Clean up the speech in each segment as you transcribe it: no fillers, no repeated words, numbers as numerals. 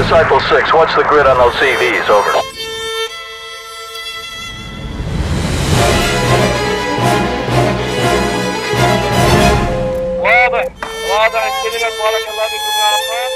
Disciple 6, what's the grid on those CVs? Over. واضح استلمت بارك الله بكم يا عمار.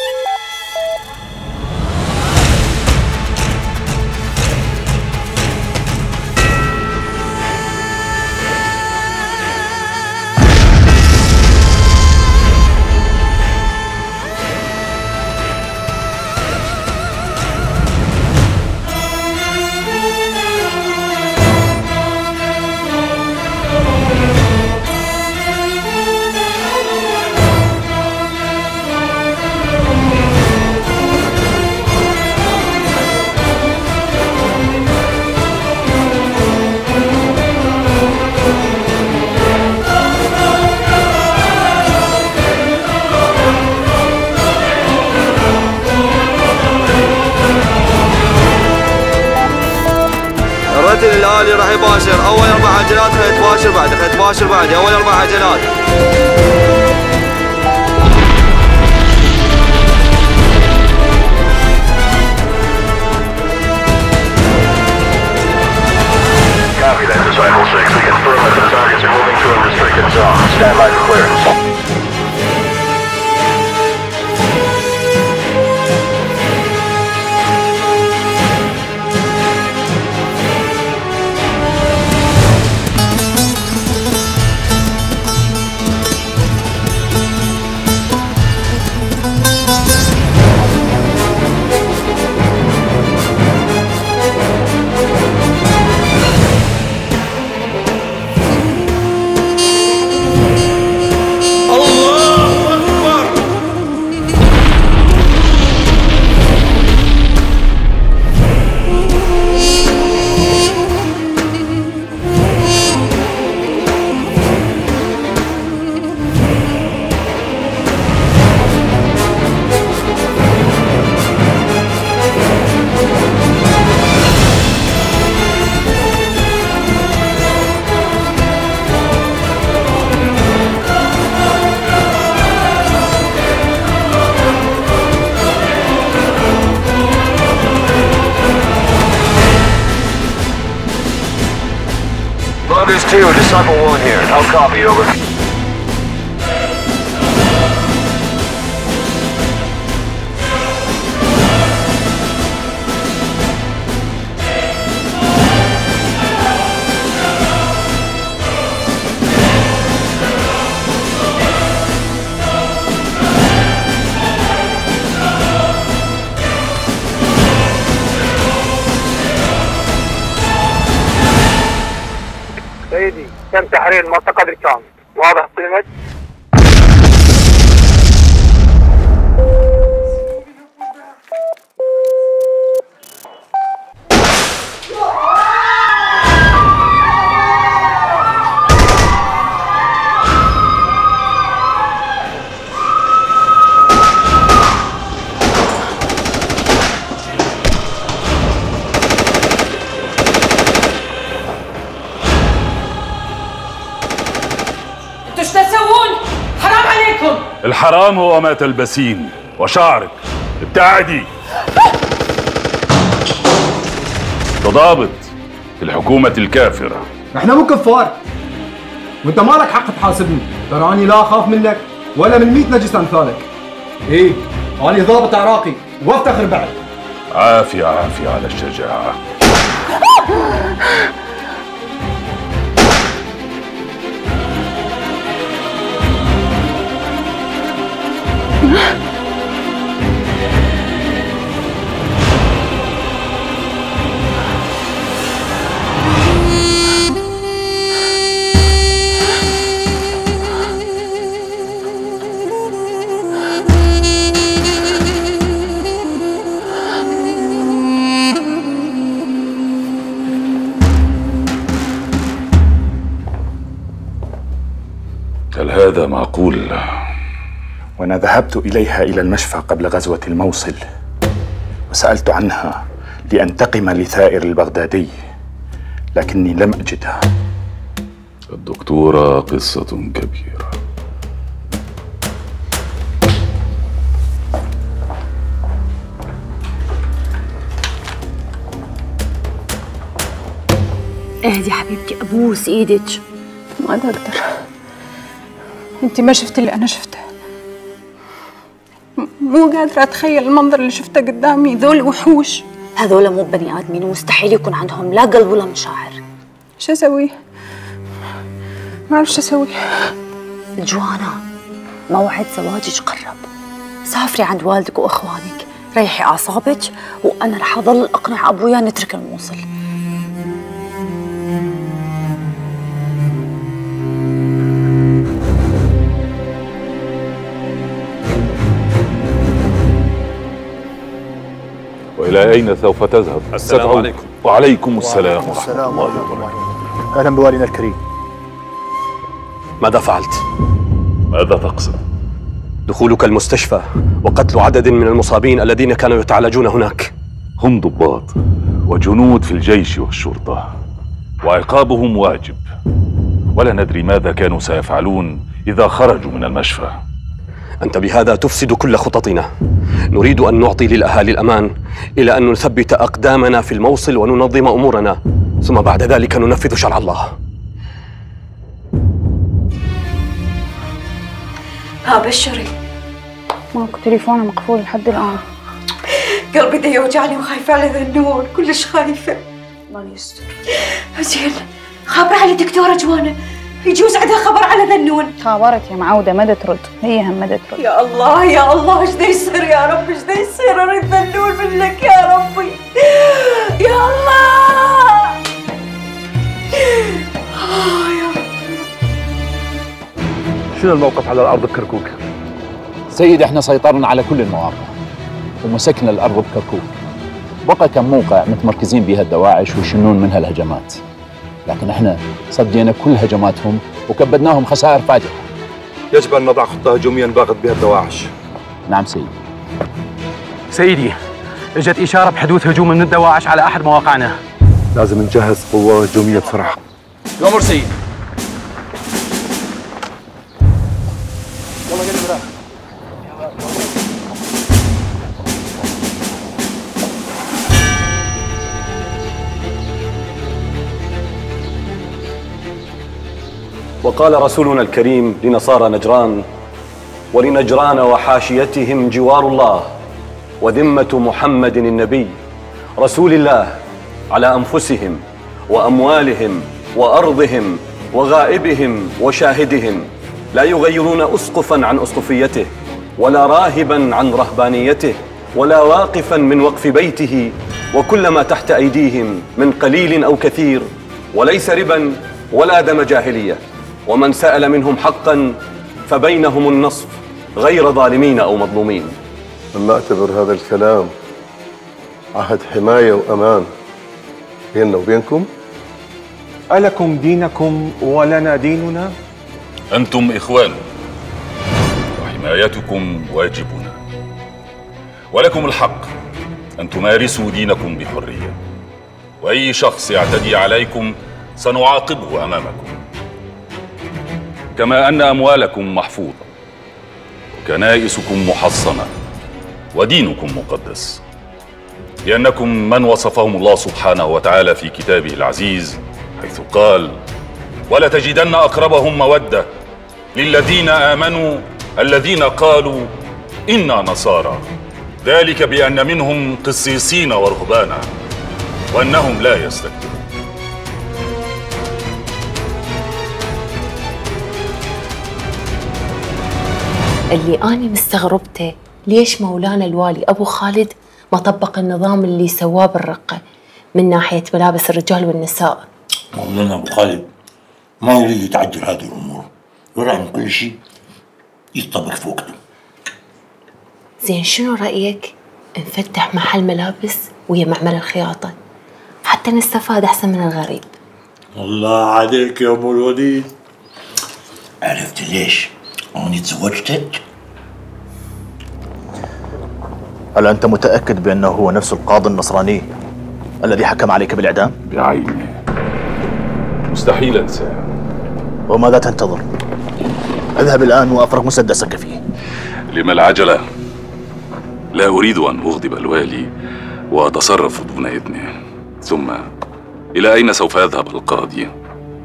الرتل الآلي راح يباشر أول 4 عجلات، خلينا تباشر بعد، خلينا تباشر بعد أول 4 عجلات. Copy that, Disciple 6. We confirm that the targets are moving to a restricted zone. Stand by for clearance. Lotus 2, Disciple 1 here. I'll copy, over. سيدي تم تحرير المنطقة بالكامل. واضح استلمت؟ انتوا ايش تسوون؟ حرام عليكم. الحرام هو ما تلبسين وشعرك. ابتعدي. تضابط الحكومة الكافرة. احنا مو كفار، وانت ما لك حق تحاسبني. تراني لا اخاف منك ولا من 100 نجس امثالك. ايه انا ضابط عراقي وافتخر بعد. عافية عافية على الشجاعة. هل هذا معقول؟ وأنا ذهبت إليها إلى المشفى قبل غزوة الموصل وسألت عنها لأنتقم لثائر البغدادي، لكني لم أجدها. الدكتورة قصة كبيرة. اهدي حبيبتي، ابوس ايدك. ما اقدر. انت ما شفت اللي انا شفته. مو قادرة اتخيل المنظر اللي شفته قدامي. ذول وحوش. هذول مو بني ادمين ومستحيل يكون عندهم لا قلب ولا مشاعر. شو اسوي؟ ما اعرف شو اسوي. جوانا، موعد زواجك قرب. سافري عند والدك واخوانك، ريحي اعصابك، وانا رح اضل اقنع ابويا نترك الموصل. وإلى أين سوف تذهب؟ السلام عليكم. وعليكم السلام ورحمة الله وبركاته. أهلا بوالينا الكريم. ماذا فعلت؟ ماذا تقصد؟ دخولك المستشفى وقتل عدد من المصابين الذين كانوا يتعالجون هناك. هم ضباط وجنود في الجيش والشرطة، وعقابهم واجب، ولا ندري ماذا كانوا سيفعلون إذا خرجوا من المشفى. أنت بهذا تفسد كل خططنا. نريد أن نعطي للأهالي الأمان إلى أن نثبت أقدامنا في الموصل وننظم أمورنا، ثم بعد ذلك ننفذ شرع الله. بشري. ماكو تليفونه مقفول لحد الآن. قلبي دا يوجعني وخايفة على ذنون، كلش خايفة. الله يستر. زين، خابرة على دكتورة جوانا، يجوز عندها خبر على ذنون. خابرت يا معودة ما ترد، هي هم ما ترد. يا الله يا الله، ايش دا يصير يا رب، ايش دا يصير؟ اريد ذنون منك يا ربي. يا الله. يا رب. شنو الموقف على الأرض بكركوك؟ سيدي احنا سيطرنا على كل المواقع ومسكنا الأرض بكركوك. بقى كم موقع متمركزين بها الدواعش ويشنون منها الهجمات، لكن احنا صدينا كل هجماتهم وكبدناهم خسائر فاجعة. يجب أن نضع خطة هجومية نباغت بها الدواعش. نعم سيدي. سيدي، اجت إشارة بحدوث هجوم من الدواعش على أحد مواقعنا. لازم نجهز قوة هجومية بسرعة. يؤمر سيد. وقال رسولنا الكريم لنصارى نجران: ولنجران وحاشيتهم جوار الله وذمة محمد النبي رسول الله على أنفسهم وأموالهم وأرضهم وغائبهم وشاهدهم، لا يغيرون أسقفاً عن أسقفيته، ولا راهباً عن رهبانيته، ولا واقفاً من وقف بيته، وكل ما تحت أيديهم من قليل أو كثير، وليس رباً ولا دم جاهلية. ومن سأل منهم حقاً فبينهم النصف، غير ظالمين أو مظلومين. أما أعتبر هذا الكلام عهد حماية وأمان بيننا وبينكم؟ ألكم دينكم ولنا ديننا؟ أنتم إخوان، وحمايتكم واجبنا، ولكم الحق أن تمارسوا دينكم بحرية، وأي شخص يعتدي عليكم سنعاقبه أمامكم، كما أن أموالكم محفوظة وكنائسكم محصنة ودينكم مقدس، لأنكم من وصفهم الله سبحانه وتعالى في كتابه العزيز حيث قال: ولتجدن أقربهم مودة للذين آمنوا الذين قالوا إنا نصارى، ذلك بأن منهم قسيسين ورهبانا وأنهم لا يستكبرون. اللي أنا مستغربته ليش مولانا الوالي أبو خالد ما طبق النظام اللي سواه بالرقة من ناحية ملابس الرجال والنساء. مولانا أبو خالد ما يريد يتعجل هذه الأمور، يرى أن كل شيء يطبق في وقته. زين شنو رأيك نفتح محل ملابس ويا معمل الخياطة حتى نستفاد أحسن من الغريب؟ الله عليك يا أم الوليد، عرفت ليش أنا تزوجتك؟ هل أنت متأكد بأنه هو نفس القاضي النصراني الذي حكم عليك بالإعدام؟ بعينه، مستحيل أنساه. وماذا تنتظر؟ اذهب الآن وأفرغ مسدسك فيه. لما العجلة؟ لا أريد أن أغضب الوالي وأتصرف دون إذنه، ثم إلى أين سوف يذهب القاضي؟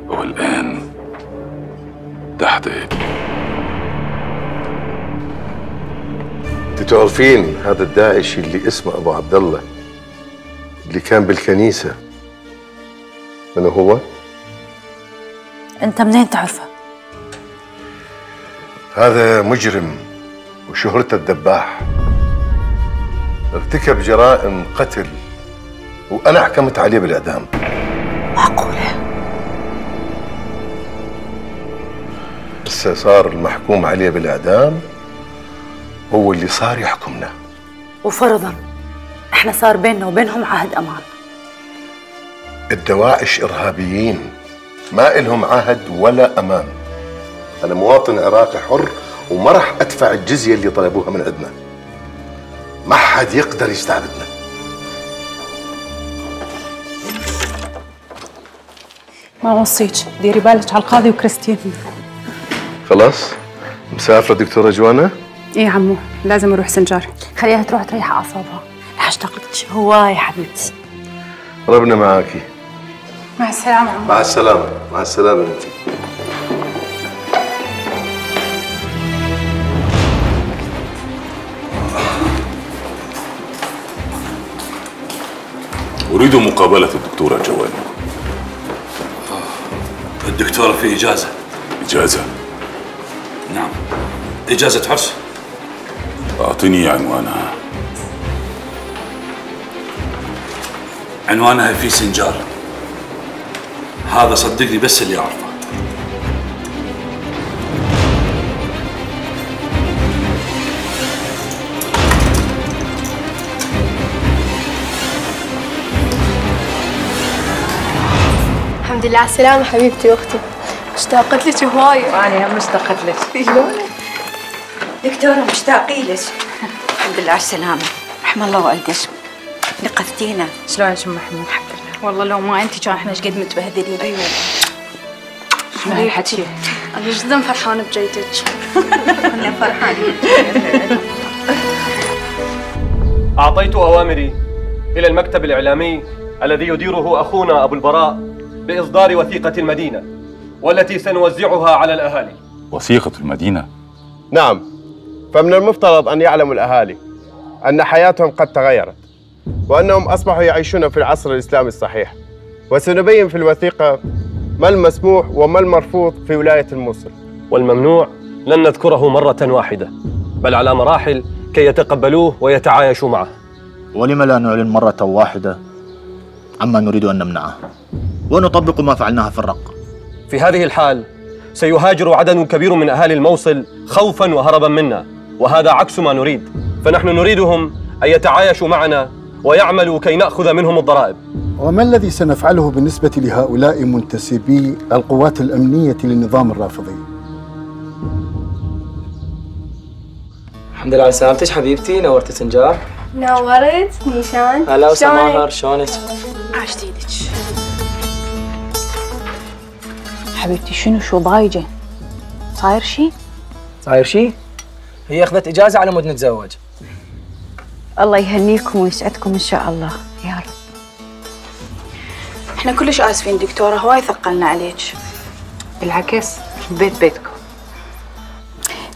والآن تحت يدي. انت تعرفين هذا الداعشي اللي اسمه ابو عبد الله اللي كان بالكنيسة من هو؟ انت منين تعرفه؟ هذا مجرم وشهرته الدباح، ارتكب جرائم قتل وانا حكمت عليه بالاعدام. معقولة؟ هسه صار المحكوم عليه بالاعدام هو اللي صار يحكمنا. وفرضا احنا صار بيننا وبينهم عهد امان. الدواعش ارهابيين ما إلهم عهد ولا امان. انا مواطن عراقي حر وما راح ادفع الجزية اللي طلبوها من عندنا. ما حد يقدر يستعبدنا. ما وصيك، ديري بالك على القاضي وكريستين. خلاص مسافرة دكتورة جوانا؟ ايه عمو، لازم اروح سنجار. خليها تروح تريح اعصابها، رح اشتاق لك هواي يا حبيبتي. ربنا معاكي. مع السلامة عمو. مع السلامة، مع السلامة انتي. أريد مقابلة الدكتورة جوانا. الدكتورة في إجازة. إجازة؟ نعم، إجازة حبس. أعطني عنوانها. عنوانها في سنجار. هذا صدقني بس اللي أعرفه. الحمد لله على السلامة حبيبتي واختي، اشتاقت لك هواية. وأنا هم اشتاقت لك. دكتورة مشتاقين لك. الحمد لله على السلامة. رحم الله والدك. نقذتينا. شلونك ام محمود؟ الحمد لله. والله لو ما انت كان احنا ايش قد متبهدلين. ايوه. شنو هالحكي؟ أنا جدا فرحانة بجيتك. أنا فرحانة. أعطيت أوامري إلى المكتب الإعلامي الذي يديره أخونا أبو البراء بإصدار وثيقة المدينة والتي سنوزعها على الأهالي. وثيقة المدينة؟ نعم، فمن المفترض أن يعلم الأهالي أن حياتهم قد تغيرت وأنهم أصبحوا يعيشون في العصر الإسلامي الصحيح، وسنبين في الوثيقة ما المسموح وما المرفوض في ولاية الموصل. والممنوع لن نذكره مرة واحدة بل على مراحل كي يتقبلوه ويتعايشوا معه. ولم لا نعلن مرة واحدة عما نريد أن نمنعه ونطبق ما فعلناه في الرق؟ في هذه الحال سيهاجر عدد كبير من أهالي الموصل خوفاً وهرباً منا، وهذا عكس ما نريد. فنحن نريدهم أن يتعايشوا معنا ويعملوا كي نأخذ منهم الضرائب. وما الذي سنفعله بالنسبة لهؤلاء منتسبي القوات الأمنية للنظام الرافضي؟ الحمد لله على سلامتك حبيبتي، نورتي سنجار. نورت نيشان. هلا وسماهر، شلونك؟ عاشت ايدك حبيبتي. شو ضايجه؟ صاير شي؟ صاير شي؟ هي اخذت اجازه على مود نتزوج. الله يهنيكم ويسعدكم ان شاء الله يا رب. احنا كلش اسفين دكتوره، هواي ثقلنا عليك. بالعكس بيت بيتكم.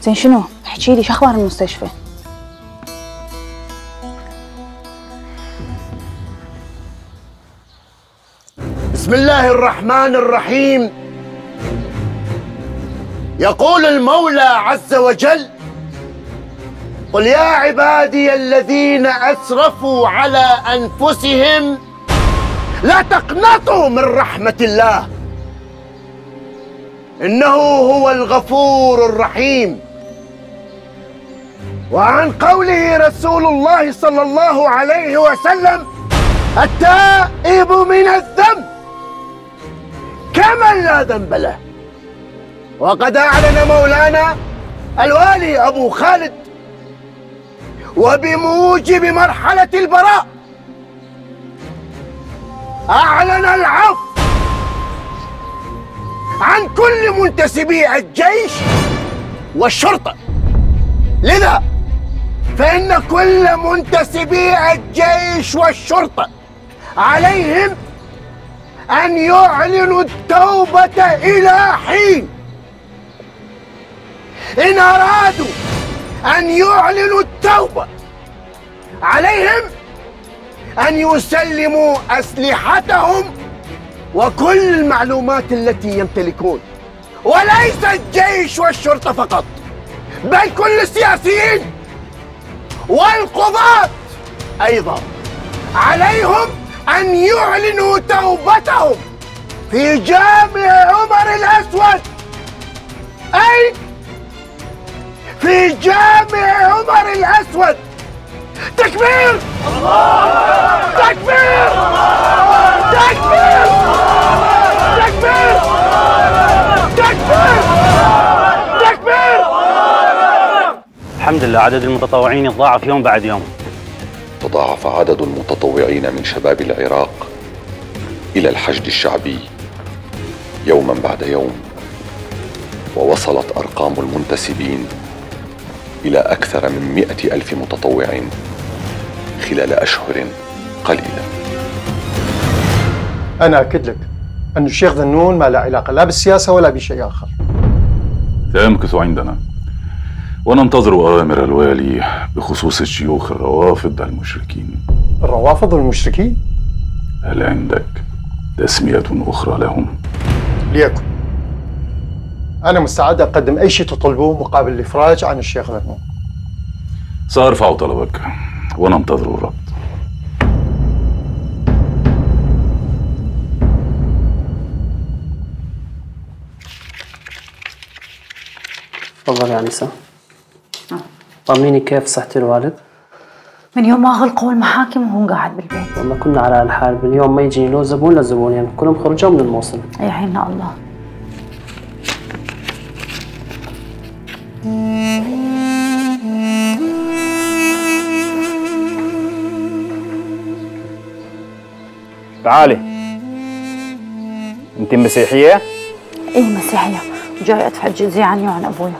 زين شنو؟ احكي لي شو اخبار المستشفى؟ بسم الله الرحمن الرحيم. يقول المولى عز وجل: قل يا عبادي الذين أسرفوا على أنفسهم لا تقنطوا من رحمة الله إنه هو الغفور الرحيم. وعن قوله رسول الله صلى الله عليه وسلم: التائب من الذنب كمن لا ذنب له. وقد أعلن مولانا الوالي أبو خالد وبموجب مرحلة البراء أعلن العفو عن كل منتسبي الجيش والشرطة. لذا فإن كل منتسبي الجيش والشرطة عليهم أن يعلنوا التوبة إلى حين. إن أرادوا أن يعلنوا التوبة عليهم أن يسلموا أسلحتهم وكل المعلومات التي يمتلكون، وليس الجيش والشرطة فقط، بل كل السياسيين والقضاة أيضا عليهم أن يعلنوا توبتهم في جامع عمر الأسود، أي في جامع عمر الأسود. تكبير! تكبير! تكبير! تكبير! تكبير! تكبير! الحمد لله عدد المتطوعين يتضاعف يوم بعد يوم. تضاعف عدد المتطوعين من شباب العراق إلى الحشد الشعبي يوما بعد يوم، ووصلت أرقام المنتسبين إلى أكثر من 100,000 متطوع خلال أشهر قليلة. أنا أكد لك أن الشيخ ذنون ما له علاقة لا بالسياسة ولا بشيء آخر. سيمكث عندنا وننتظر أوامر الوالي بخصوص الشيوخ الروافض المشركين. الروافض والمشركين؟ هل عندك تسمية أخرى لهم؟ ليكن. أنا مستعد أقدم أي شيء تطلبوه مقابل الإفراج عن الشيخ ذنون. سأرفع طلبك وننتظر الرد. تفضل يا أنسة. طمنيني كيف صحة الوالد؟ من يوم ما غلقوا المحاكم وهو قاعد بالبيت. والله كنا على هالحال، باليوم ما يجيني لو زبون لا زبون، يعني كلهم خرجوا من الموصل. يا حينا الله. تعالي. انت مسيحية؟ ايه مسيحية، جاي ادفع الجزية عني وعن ابويا.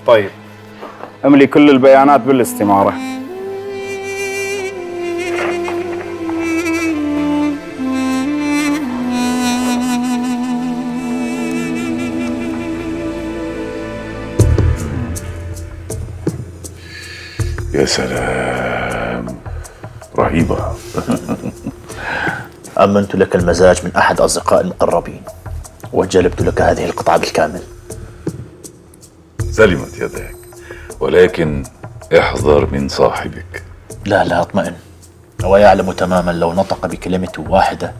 طيب املي كل البيانات بالاستمارة. يا سلام، رهيبة. أمنت لك المزاج من أحد أصدقاء المقربين وجلبت لك هذه القطعة بالكامل. سلمت يداك، ولكن احذر من صاحبك. لا اطمئن، هو يعلم تماما لو نطق بكلمة واحدة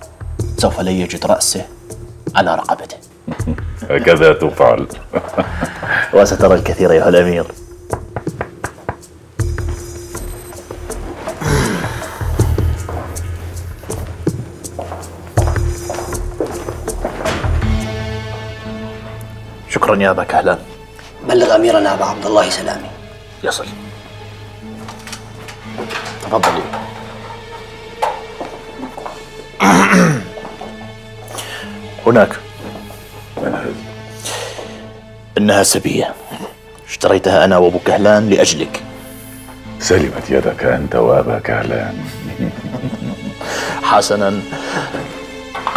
سوف لا يجد رأسه على رقبته. هكذا تفعل. وسترى الكثير أيها الأمير. شكرا يا أبا كهلان. بلغ أميرنا أبا عبد الله سلامي. يصل. تفضلي. هناك. من هذه؟ إنها سبية اشتريتها أنا وأبو كهلان لأجلك. سلمت يدك أنت وأبا كهلان. حسنا،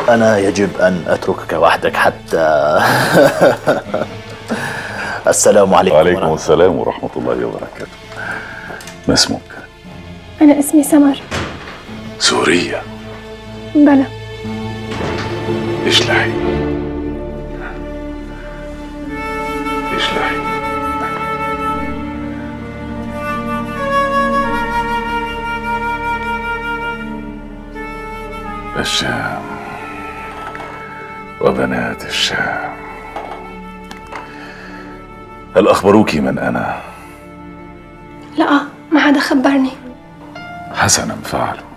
أنا يجب أن أتركك وحدك حتى. السلام عليكم. وعليكم السلام ورحمة الله وبركاته. ما اسمك؟ أنا اسمي سمر. سورية؟ بلى. اشلحي اشلحي. الشام وبنات الشام، هل أخبروك من أنا؟ لا، ما حدا خبرني. حسنا فعلوا.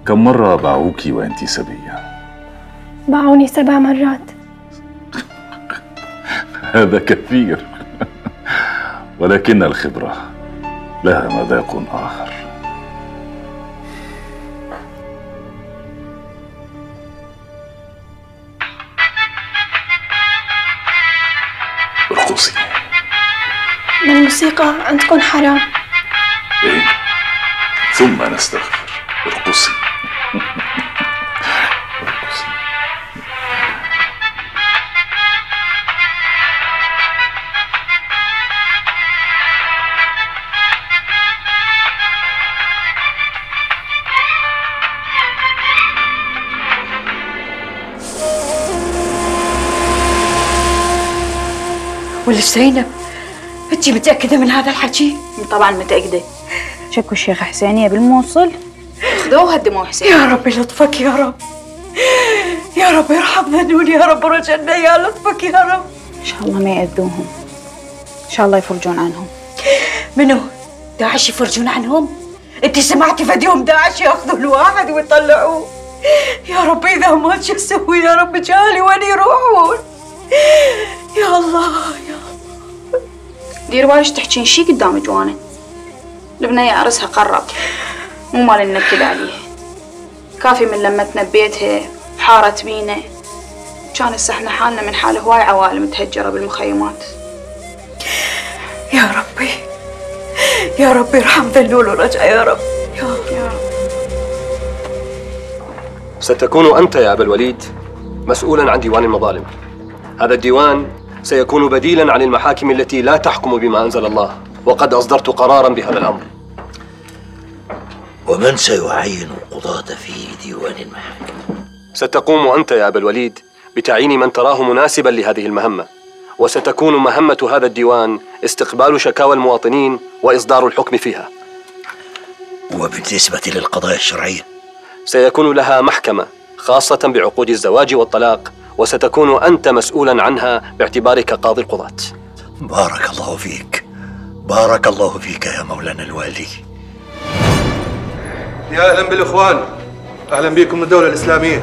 كم مرة باعوك وأنت سبية؟ باعوني 7 مرات. هذا كثير. ولكن الخبرة لها مذاق آخر. ارقصي. ما الموسيقى عندكم حرام؟ إيه؟ ثم نستغفر. ارقصي. ولش زينب، انت متأكدة من هذا الحكي؟ طبعا متأكدة. شكوا الشيخ حسينية بالموصل، خذوه وهدموه حسين. يا رب لطفك يا رب، يا رب ارحم ذنون، يا رب رجعنا، يا لطفك يا رب. إن شاء الله ما يأذوهم، إن شاء الله يفرجون عنهم. منو؟ داعش يفرجون عنهم؟ انت سمعتي فديهم داعش ياخذوا الواحد ويطلعوه؟ يا رب اذا ما شو اسوي يا رب، جالي وين يروحون؟ يا الله يا الله. دير بالك تحكين شي قدام جوانه، البنية عرسها قرب، مو مال ننكد عليه. كافي من لما تنبيتها حارت بينا، كان هسه احنا حالنا من حال هواي عوائل متهجرة بالمخيمات. يا ربي يا ربي ارحم ذنول ورجع يا رب يا رب. ستكون أنت يا أبا الوليد مسؤولا عن ديوان المظالم. هذا الديوان سيكون بديلا عن المحاكم التي لا تحكم بما أنزل الله، وقد أصدرت قرارا بهذا الأمر. ومن سيعين القضاة في ديوان المحاكم؟ ستقوم أنت يا أبا الوليد بتعيين من تراه مناسبا لهذه المهمة، وستكون مهمة هذا الديوان استقبال شكاوى المواطنين وإصدار الحكم فيها. وبالنسبة للقضايا الشرعية؟ سيكون لها محكمة خاصة بعقود الزواج والطلاق، وستكون أنت مسؤولا عنها باعتبارك قاضي القضاة. بارك الله فيك، بارك الله فيك يا مولانا الوالي. يا أهلا بالإخوان، أهلا بكم من الدولة الإسلامية.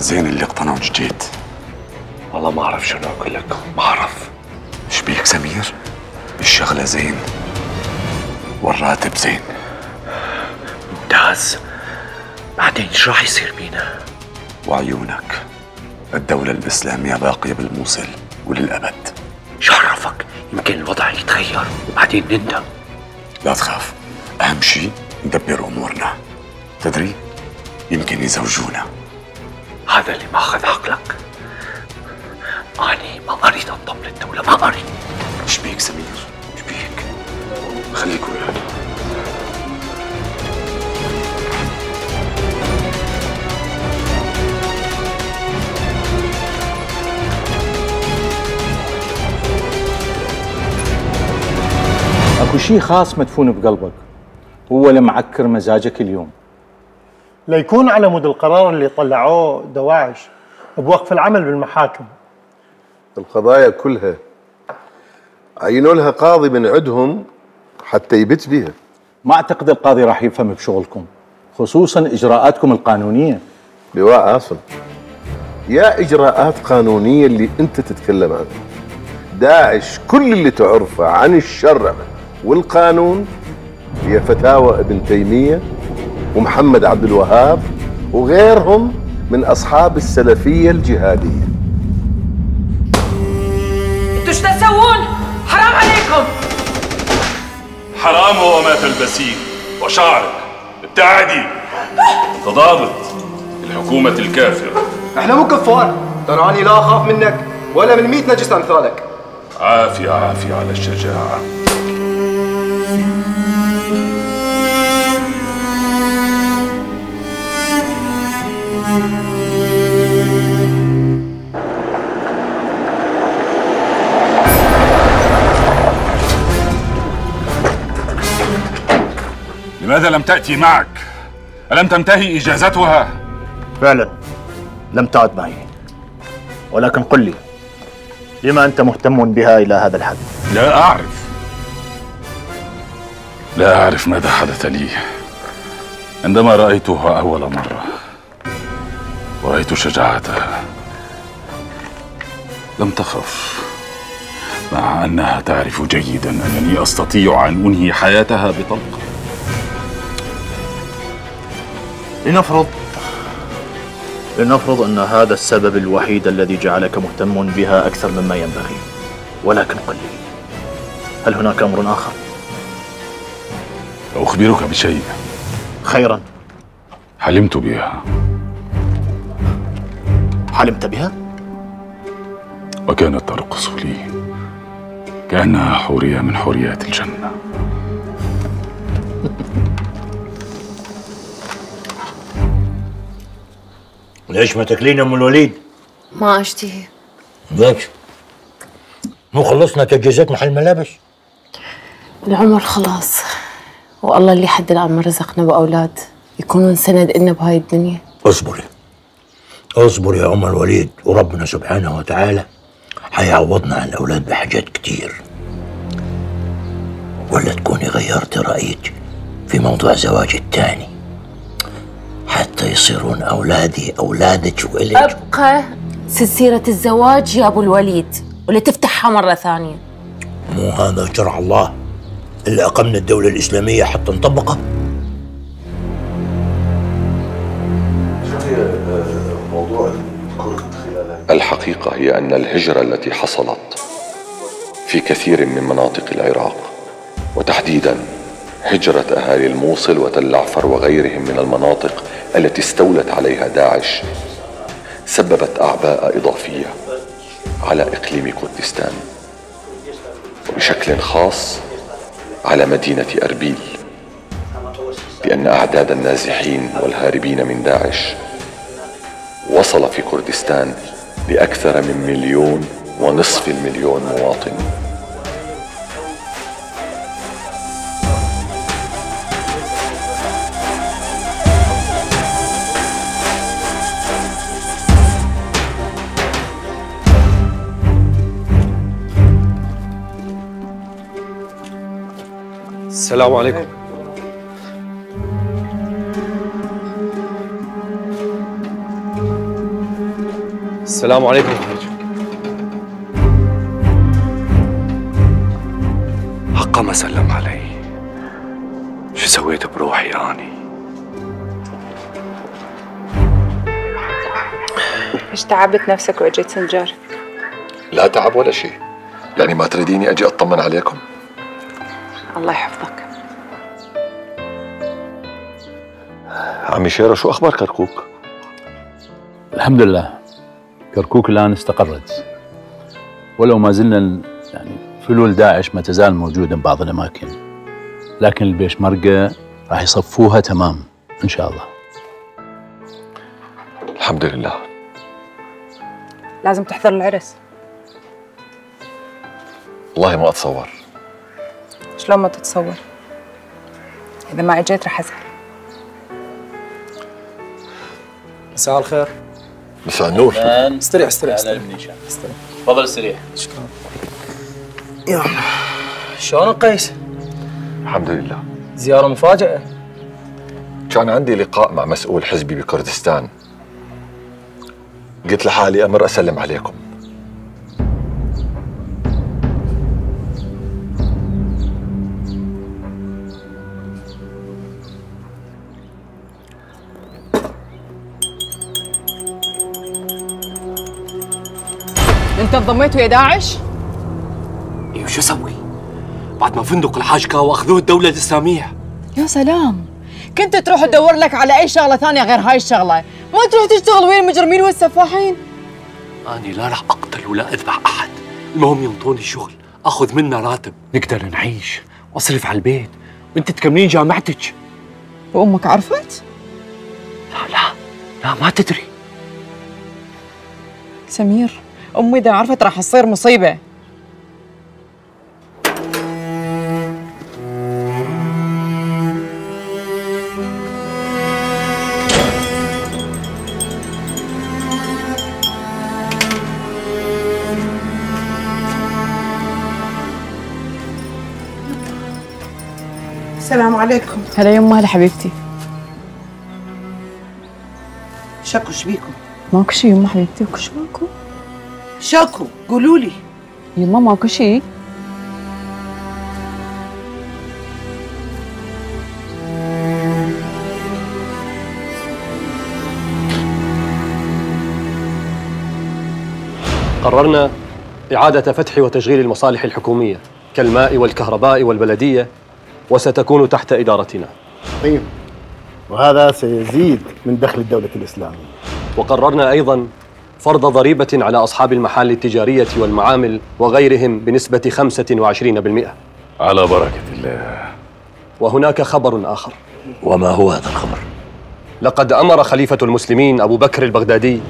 زين اللي اقتنعوا جيت. والله ما اعرف شنو اقول لك، ما اعرف. ايش بيك سمير؟ الشغله زين والراتب زين. ممتاز، بعدين ايش راح يصير بينا؟ وعيونك الدولة الإسلامية باقية بالموصل وللأبد. شو عرفك؟ يمكن الوضع يتغير وبعدين نندم. لا تخاف، أهم شيء ندبر أمورنا. تدري يمكن يزوجونا. هذا اللي ماخذ عقلك. أنا ما أريد أنضم للدولة، ما أريد. إيش بيك سمير؟ إيش بيك؟ خليك وياي. اكو شيء خاص مدفون بقلبك، هو اللي معكر مزاجك اليوم. ليكون على مود القرار اللي طلعوه دواعش بوقف العمل بالمحاكم. القضايا كلها عينوا لها قاضي من عندهم حتى يبت بيها. ما اعتقد القاضي راح يفهم بشغلكم، خصوصا اجراءاتكم القانونيه. لواء عاصم، يا اجراءات قانونيه اللي انت تتكلم عنها. داعش كل اللي تعرفه عن الشرع والقانون هي فتاوى ابن تيميه ومحمد عبد الوهاب وغيرهم من اصحاب السلفيه الجهاديه. انتوا ايش تسوون؟ حرام عليكم. حرام هو ما تلبسين وشعرك. ابتعدي، انت ضابط الحكومة الكافرة. احنا مو كفار، تراني لا اخاف منك ولا من 100 نجس امثالك. عافية عافية على الشجاعة. لماذا لم تأتي معك؟ ألم تنتهي إجازتها؟ فعلا لم تعد معي، ولكن قل لي لما أنت مهتم بها إلى هذا الحد؟ لا أعرف ماذا حدث لي عندما رأيتها أول مرة، ورأيت شجاعتها. لم تخف، مع أنها تعرف جيدا أنني أستطيع أن أنهي حياتها بطلقة. لنفرض أن هذا السبب الوحيد الذي جعلك مهتم بها أكثر مما ينبغي، ولكن قل لي، هل هناك أمر آخر؟ أخبرك بشيء. خيرا. حلمت بها. حلمت بها؟ وكانت ترقص لي كأنها حورية من حوريات الجنة. ليش ما تاكلين ام الوليد؟ ما اشتهي. ليش؟ مو خلصنا تجهيزات محل ملابس؟ العمر خلاص، والله اللي حد الآن ما رزقنا بأولاد يكونون سند إلنا بهاي الدنيا. اصبري اصبري يا ام الوليد، وربنا سبحانه وتعالى حيعوضنا عن الأولاد بحاجات كتير. ولا تكوني غيرتي رأيك في موضوع زواج التاني حتى يصيرون أولادي أولادك وإلك. أبقى سلسلة الزواج يا أبو الوليد ولا تفتحها مرة ثانية. مو هذا شرع الله اللي أقمنا الدولة الإسلامية حتى نطبقه؟ الحقيقة هي أن الهجرة التي حصلت في كثير من مناطق العراق، وتحديداً هجرة أهالي الموصل وتل عفر وغيرهم من المناطق التي استولت عليها داعش، سببت أعباء إضافية على إقليم كردستان، وبشكل خاص على مدينة أربيل، لأن أعداد النازحين والهاربين من داعش وصل في كردستان لأكثر من 1.5 مليون مواطن. السلام عليكم. السلام عليكم حاج. حقا ما سلم علي. شو سويت بروحي اني؟ ايش تعبت نفسك واجيت سنجار؟ لا تعب ولا شيء، يعني ما تريديني أجي أطمن عليكم؟ الله يحفظك. عمي شيرة، شو أخبار كركوك؟ الحمد لله، كركوك الآن استقرت، ولو ما زلنا يعني فلول داعش ما تزال موجودة ببعض الأماكن، لكن البيشمركة راح يصفوها تمام إن شاء الله. الحمد لله. لازم تحضر العرس. والله ما أتصور. شلون ما تتصور؟ إذا ما أجيت رح أزعل. مساء الخير. مساء النور. استريح استريح استريح. تفضل استريح. شكرا. يلا، شلون قيس؟ الحمد لله. زيارة مفاجئة. كان عندي لقاء مع مسؤول حزبي بكردستان، قلت لحالي أمر أسلم عليكم. أنت انضميت ويا داعش؟ ايوه، شو اسوي؟ بعد ما فندق الحاجكة واخذوه الدولة الإسلامية. يا سلام، كنت تروح تدور لك على أي شغلة ثانية غير هاي الشغلة، ما تروح تشتغل ويا المجرمين والسفاحين. أنا لا رح أقتل ولا أذبح أحد، المهم ينطوني شغل، أخذ منه راتب، نقدر نعيش وأصرف على البيت، وأنت تكملين جامعتك. وأمك عرفت؟ لا ما تدري. سمير، أمي إذا عرفت راح تصير مصيبة. السلام عليكم. هلا يمه، هلا حبيبتي. شكو ايش بيكم؟ ماكو شي يمه حبيبتي، وكش ماكو؟ شكو قولوا لي. يمه ماكو شي. قررنا إعادة فتح وتشغيل المصالح الحكومية كالماء والكهرباء والبلدية، وستكون تحت إدارتنا. طيب، وهذا سيزيد من دخل الدولة الإسلامية. وقررنا أيضا فرض ضريبة على أصحاب المحال التجارية والمعامل وغيرهم بنسبة 25%. على بركة الله. وهناك خبر آخر. وما هو هذا الخبر؟ لقد أمر خليفة المسلمين أبو بكر البغدادي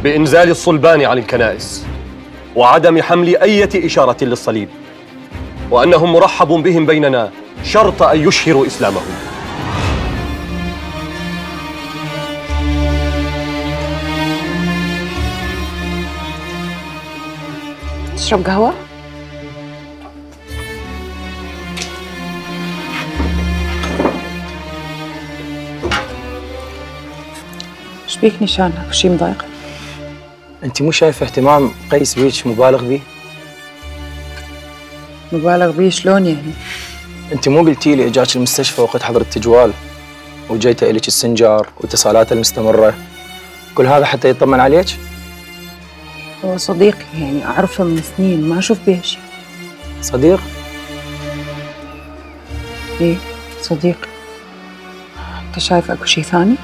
بإنزال الصلبان عن الكنائس وعدم حمل أي إشارة للصليب، وأنهم مرحب بهم بيننا شرط أن يشهروا إسلامهم. تشرب قهوة؟ ايش بيك نشانك؟ شي مضايقك؟ انت مو شايفه اهتمام قيس بيك مبالغ بيه؟ مبالغ بيه شلون يعني؟ انت مو قلتي لي اجاك المستشفى وقت حضر التجوال وجيته الك السنجار واتصالاته المستمره، كل هذا حتى يطمن عليك؟ هو صديقي يعني اعرفه من سنين، ما اشوف بيه شيء. صديق؟ ايه صديق. انت شايف اكو شيء ثاني؟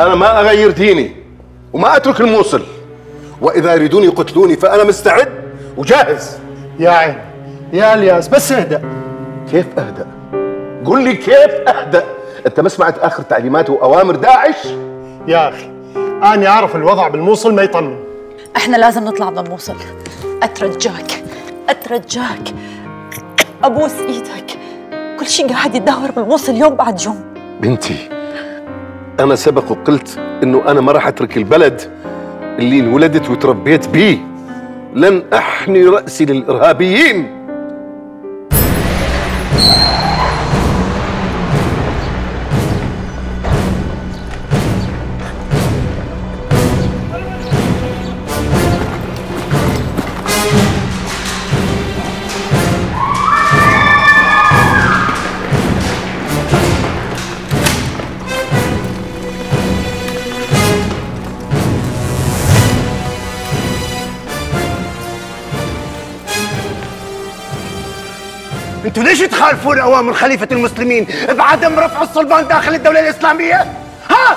أنا ما أغير ديني وما أترك الموصل، وإذا يريدون يقتلوني فأنا مستعد وجاهز. يا عين يا الياس، بس اهدأ. كيف أهدأ؟ قل لي كيف أهدأ؟ أنت ما سمعت آخر تعليمات وأوامر داعش؟ يا أخي أنا أعرف الوضع بالموصل ما يطمن. احنا لازم نطلع من الموصل. أترجاك أترجاك أبوس إيدك، كل شيء قاعد يتدهور بالموصل يوم بعد يوم. بنتي أنا سبق وقلت إنه أنا ما راح أترك البلد اللي انولدت وتربيت بيه. لن أحني رأسي للإرهابيين. انتوا ليش تخالفون اوامر خليفة المسلمين بعدم رفع الصلبان داخل الدولة الإسلامية؟ ها؟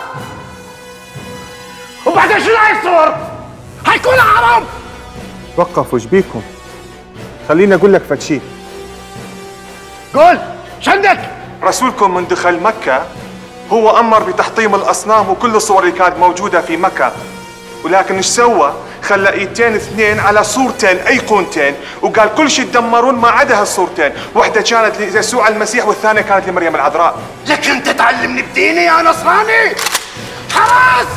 وبعدين شو راح يصير؟ حيكون حرام. وقفوا ايش بيكم؟ خليني اقول لك فد شيء. قول شو عندك؟ رسولكم من دخل مكة هو امر بتحطيم الاصنام وكل الصور اللي كانت موجودة في مكة، ولكن ايش سوى؟ خلى ايدتين اثنين على صورتين ايقونتين وقال كل شيء تدمرون ما عدا هالصورتين، واحدة كانت ليسوع المسيح والثانية كانت لمريم العذراء. لك انت تعلمني بديني يا نصراني؟ خلاص.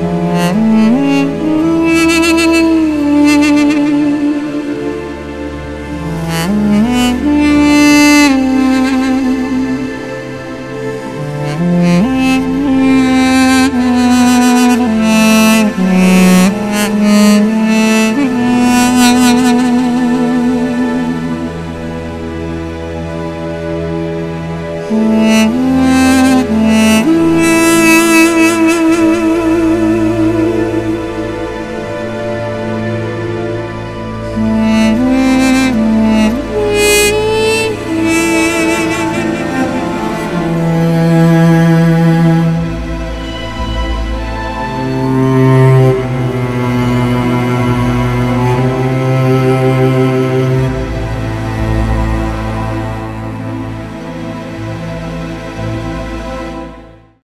السلام.